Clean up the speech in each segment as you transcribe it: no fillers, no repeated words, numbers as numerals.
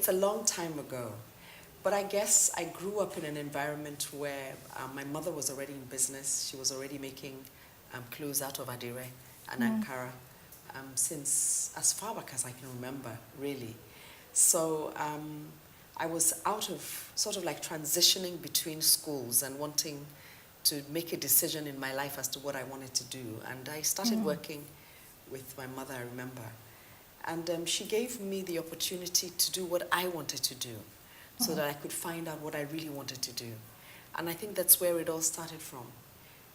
it's a long time ago. But I guess I grew up in an environment where my mother was already in business. She was already making clothes out of Adire and Ankara since as far back as I can remember, really. So I was out of sort of like transitioning between schools and wanting to make a decision in my life as to what I wanted to do. And I started working with my mother, I remember. And she gave me the opportunity to do what I wanted to do so that I could find out what I really wanted to do. And I think that's where it all started from.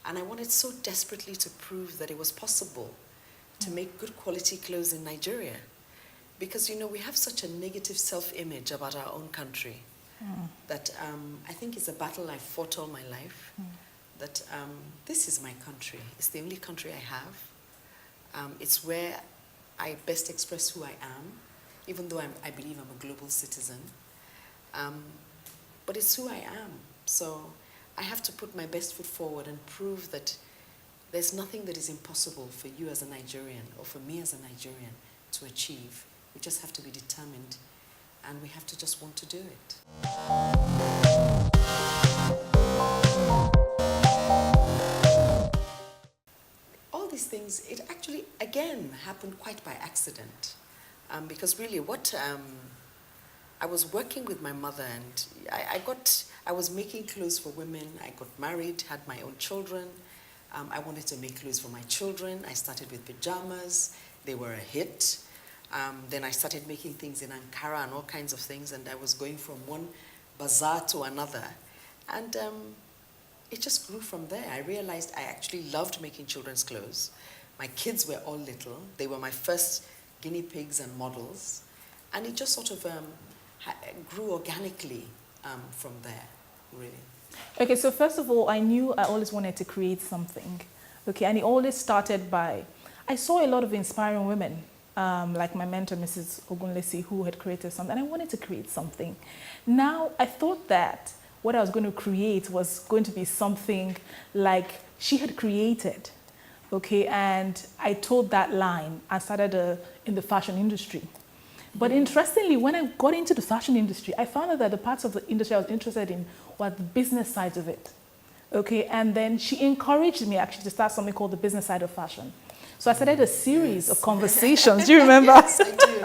And I wanted so desperately to prove that it was possible to make good quality clothes in Nigeria. Because, you know, we have such a negative self-image about our own country that I think it's a battle I've fought all my life, that this is my country. It's the only country I have. It's where I best express who I am, even though I believe I'm a global citizen. But it's who I am. So I have to put my best foot forward and prove that there's nothing that is impossible for you as a Nigerian or for me as a Nigerian to achieve. We just have to be determined, and we have to just want to do it. All these things, it actually, again, happened quite by accident. Because really I was working with my mother, and I was making clothes for women. I got married, had my own children. I wanted to make clothes for my children. I started with pajamas. They were a hit. Then I started making things in Ankara and all kinds of things, and I was going from one bazaar to another. And it just grew from there. I realized I actually loved making children's clothes. My kids were all little. They were my first guinea pigs and models. And it just sort of grew organically from there, really. Okay, so first of all, I knew I always wanted to create something. Okay, and it always started by, I saw a lot of inspiring women, like my mentor, Mrs Ogunlesi, who had created something, and I wanted to create something. Now, I thought that what I was going to create was going to be something like she had created, okay, and I told that line. I started in the fashion industry. But interestingly, when I got into the fashion industry, I found out that the parts of the industry I was interested in were the business sides of it. Okay, and then she encouraged me actually to start something called the business side of fashion. So I started a series of conversations. Do you remember? Yes, I do.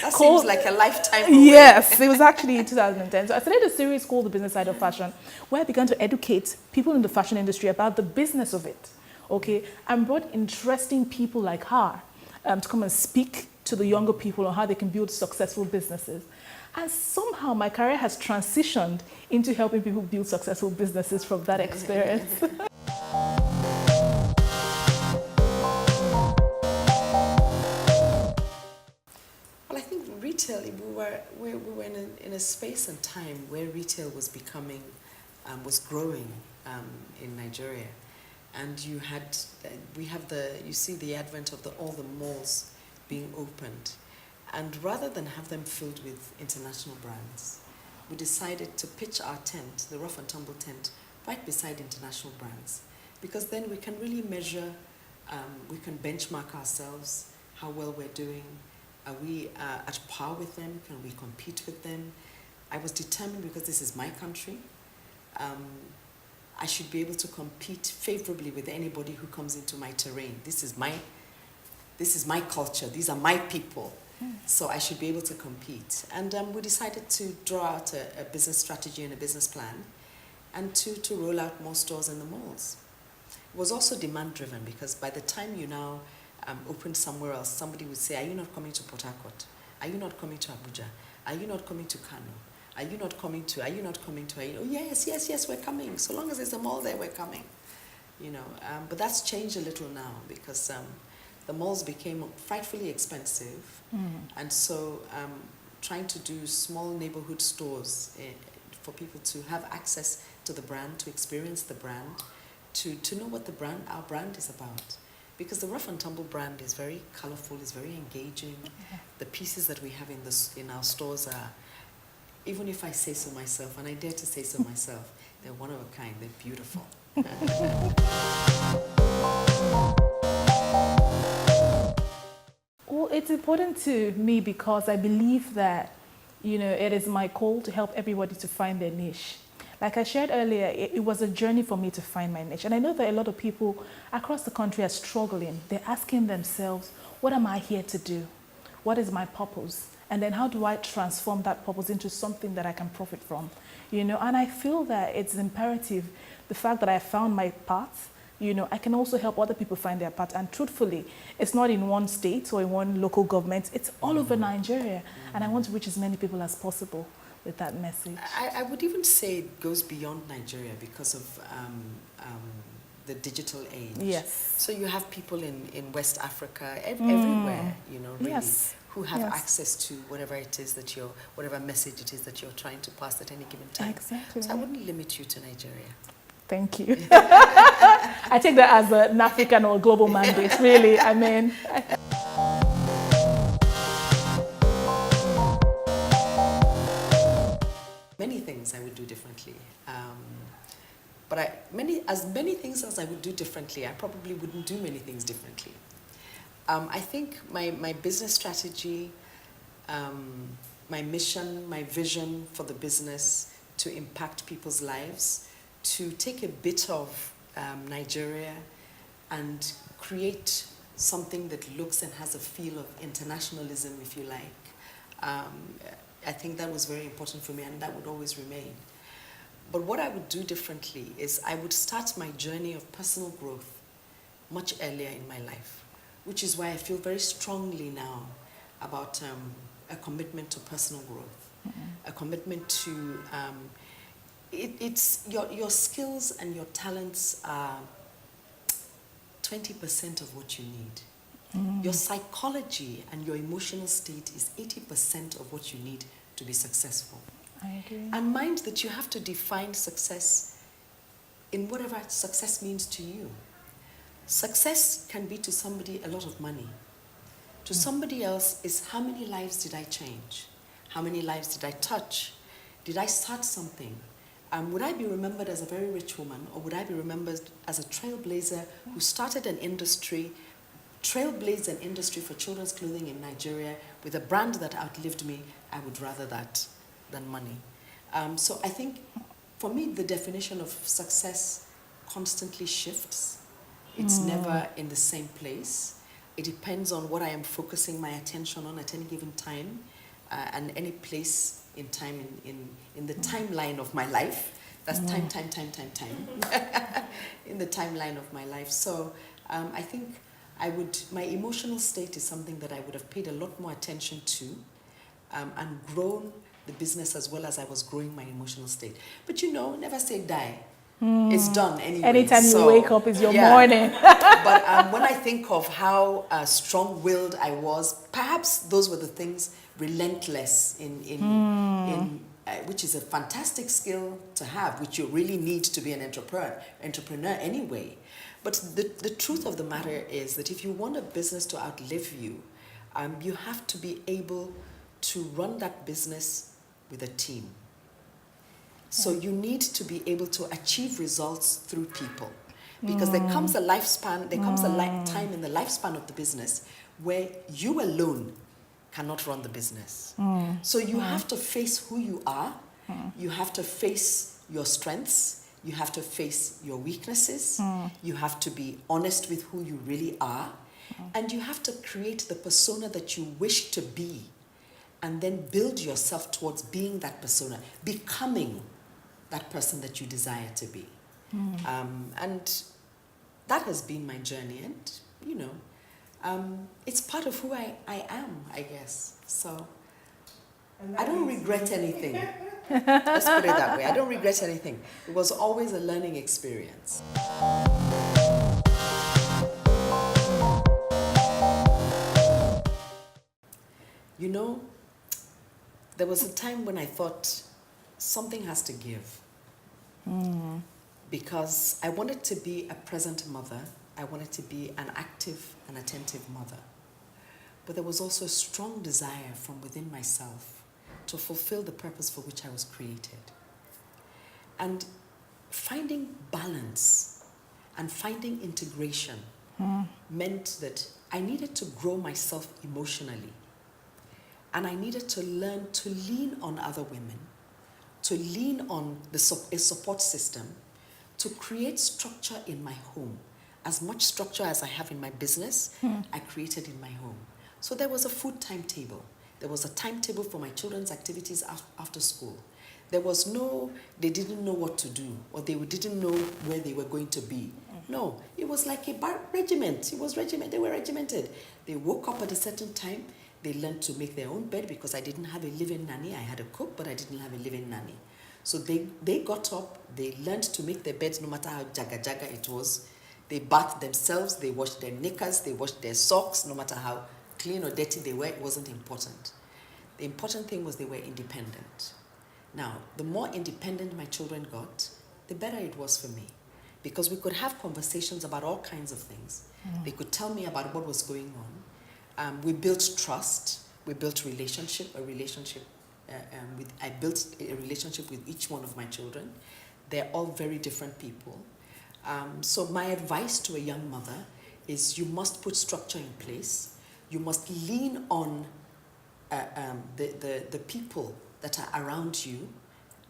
That seems like a lifetime away. Yes, it was actually in 2010. So I started a series called The Business Side of Fashion, where I began to educate people in the fashion industry about the business of it. Okay, and brought interesting people like her to come and speak to the younger people on how they can build successful businesses. And somehow my career has transitioned into helping people build successful businesses from that experience. Well, I think retail, we were in a space and time where retail was becoming, was growing in Nigeria. And you see the advent of all the malls being opened. And rather than have them filled with international brands, we decided to pitch our tent, the Ruff'n'Tumble tent, right beside international brands. Because then we can really measure, we can benchmark ourselves, how well we're doing. Are we at par with them? Can we compete with them? I was determined, because this is my country, I should be able to compete favorably with anybody who comes into my terrain. This is my culture. These are my people. So I should be able to compete. And we decided to draw out a business strategy and a business plan, and to roll out more stores in the malls. It was also demand driven, because by the time you now opened somewhere else, somebody would say, are you not coming to Port Harcourt? Are you not coming to Abuja? Are you not coming to Kano? Are you not coming to, oh yes, we're coming. So long as there's a mall there, we're coming. You know, but that's changed a little now, because the malls became frightfully expensive. And so trying to do small neighborhood stores for people to have access to the brand, to experience the brand, to know what our brand is about. Because the Ruff'n'Tumble brand is very colorful, is very engaging. The pieces that we have in our stores are, even if I say so myself, and I dare to say so myself, they're one of a kind, they're beautiful. Well, it's important to me because I believe that you know, it is my goal to help everybody to find their niche. Like I shared earlier, it was a journey for me to find my niche. And I know that a lot of people across the country are struggling. They're asking themselves, what am I here to do? What is my purpose? And then how do I transform that purpose into something that I can profit from? You know, and I feel that it's imperative, the fact that I found my path, you know, I can also help other people find their path. And truthfully, it's not in one state or in one local government, it's all over Nigeria. And I want to reach as many people as possible with that message. I would even say it goes beyond Nigeria because of the digital age. Yes. So you have people in West Africa, everywhere, you know, really, Yes. who have access to whatever it is that whatever message it is that you're trying to pass at any given time. Exactly. So I wouldn't limit you to Nigeria. Thank you. I take that as an African or global mandate, really. I mean. Many things I would do differently. But many things as I would do differently, I probably wouldn't do many things differently. I think my business strategy, my mission, my vision for the business to impact people's lives, to take a bit of Nigeria and create something that looks and has a feel of internationalism, if you like. I think that was very important for me, and that would always remain. But what I would do differently is I would start my journey of personal growth much earlier in my life, which is why I feel very strongly now about a commitment to personal growth, a commitment to, it's your skills and your talents are 20% of what you need. Your psychology and your emotional state is 80% of what you need to be successful. I agree. And mind that you have to define success in whatever success means to you. Success can be to somebody a lot of money. To somebody else is how many lives did I change? How many lives did I touch? Did I start something? Would I be remembered as a very rich woman, or would I be remembered as a trailblazer who started an industry, trailblazed an industry for children's clothing in Nigeria with a brand that outlived me? I would rather that than money. So I think for me, the definition of success constantly shifts. It's never in the same place. It depends on what I am focusing my attention on at any given time, and any place in time in the timeline of my life. That's time. In the timeline of my life. So I think my emotional state is something that I would have paid a lot more attention to, and grown the business as well as I was growing my emotional state. But you know, never say die. It's done anyway. Anytime you wake up is your morning. But when I think of how strong-willed I was, perhaps those were the things, relentless which is a fantastic skill to have, which you really need to be an entrepreneur anyway. But the truth of the matter is that if you want a business to outlive you, you have to be able to run that business with a team. So you need to be able to achieve results through people, because there comes a lifespan, there comes a time in the lifespan of the business where you alone cannot run the business. So you have to face who you are, you have to face your strengths, you have to face your weaknesses, you have to be honest with who you really are, and you have to create the persona that you wish to be, and then build yourself towards being that persona, becoming that person that you desire to be. And that has been my journey, and you know, it's part of who I am, I guess. So I don't regret anything. Let's put it that way. I don't regret anything. It was always a learning experience. You know, there was a time when I thought something has to give. Because I wanted to be a present mother. I wanted to be an active and attentive mother. But there was also a strong desire from within myself to fulfill the purpose for which I was created. And finding balance and finding integration meant that I needed to grow myself emotionally. And I needed to learn to lean on other women, to lean on a support system, to create structure in my home. As much structure as I have in my business, I created in my home. So there was a food timetable. There was a timetable for my children's activities after school. There was they didn't know what to do, or they didn't know where they were going to be. No, it was like a regiment. It was regiment. They were regimented. They woke up at a certain time. They learned to make their own bed because I didn't have a live-in nanny. I had a cook, but I didn't have a live-in nanny. So they got up. They learned to make their beds no matter how jaga it was. They bathed themselves. They washed their knickers. They washed their socks. No matter how clean or dirty they were, it wasn't important. The important thing was they were independent. Now, the more independent my children got, the better it was for me. Because we could have conversations about all kinds of things. They could tell me about what was going on. We built trust. We built relationship. I built a relationship with each one of my children. They're all very different people. So my advice to a young mother is you must put structure in place. You must lean on the people that are around you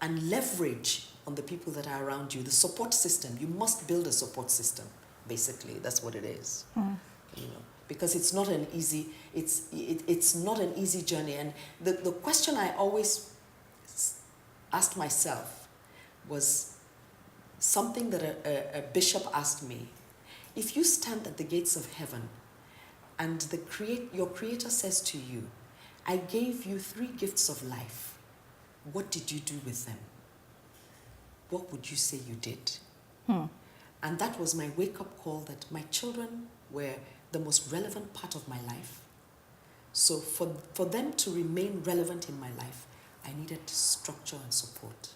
and leverage on the people that are around you. The support system, you must build a support system, basically. That's what it is. You know, because it's not an easy, it's not an easy journey. And the question I always asked myself was something that a bishop asked me. If you stand at the gates of heaven and your creator says to you, I gave you 3 gifts of life. What did you do with them? What would you say you did? And that was my wake-up call that my children were the most relevant part of my life. So for them to remain relevant in my life, I needed structure and support.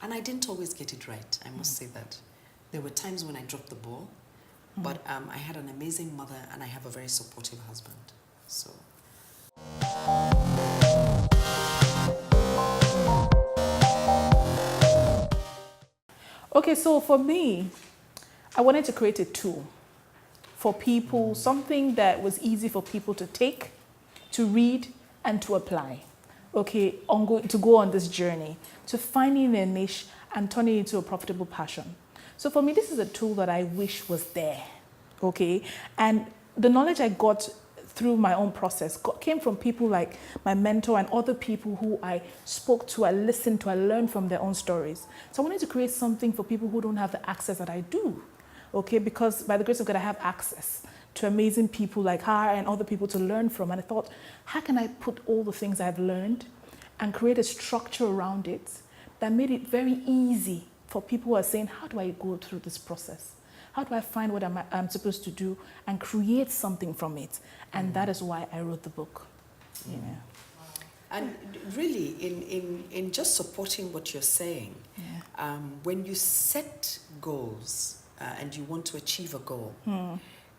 And I didn't always get it right, I must say that. There were times when I dropped the ball, but I had an amazing mother and I have a very supportive husband. So. Okay, so for me, I wanted to create a tool for people, something that was easy for people to take, to read, and to apply. Okay, to go on this journey, to finding their niche and turning it into a profitable passion. So for me, this is a tool that I wish was there. Okay, and the knowledge I got through my own process came from people like my mentor and other people who I spoke to, I listened to, I learned from their own stories. So I wanted to create something for people who don't have the access that I do, okay? Because by the grace of God, I have access to amazing people like her and other people to learn from. And I thought, how can I put all the things I've learned and create a structure around it that made it very easy for people who are saying, how do I go through this process? How do I find what I'm supposed to do and create something from it? And that is why I wrote the book. You know. And really, in just supporting what you're saying, when you set goals and you want to achieve a goal,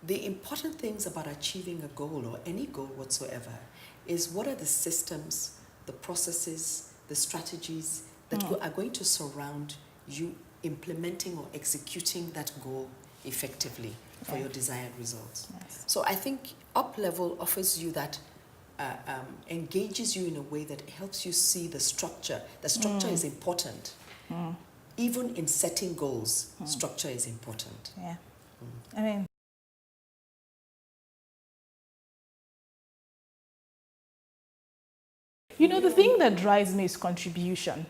the important things about achieving a goal or any goal whatsoever is what are the systems, the processes, the strategies that are going to surround you implementing or executing that goal effectively for your desired results. Yes. So I think Uplevel offers you that, engages you in a way that helps you see the structure. The structure is important. Even in setting goals, structure is important. Yeah. I mean, you know, the thing that drives me is contribution.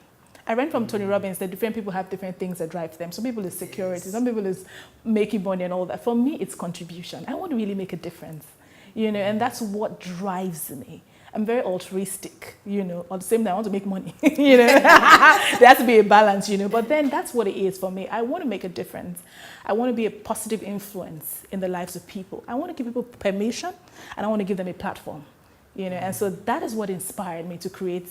I read from Tony Robbins that different people have different things that drive them. Some people is security, some people is making money and all that. For me, it's contribution. I want to really make a difference, you know, and that's what drives me. I'm very altruistic, you know, at the same time I want to make money, you know. There has to be a balance, you know, but then that's what it is for me. I want to make a difference. I want to be a positive influence in the lives of people. I want to give people permission and I want to give them a platform, you know, and so that is what inspired me to create,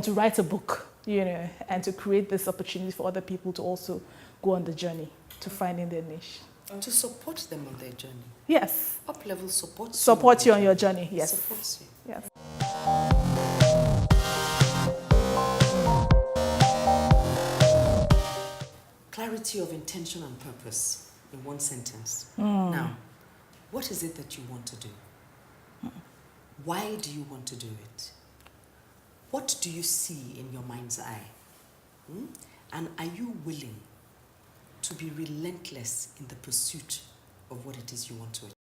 to write a book, you know, and to create this opportunity for other people to also go on the journey to finding their niche. To support them on their journey. Yes. Uplevel supports Support you on your journey, yes. Supports you. Yes. Clarity of intention and purpose in one sentence. Now, what is it that you want to do? Why do you want to do it? What do you see in your mind's eye? And are you willing to be relentless in the pursuit of what it is you want to achieve?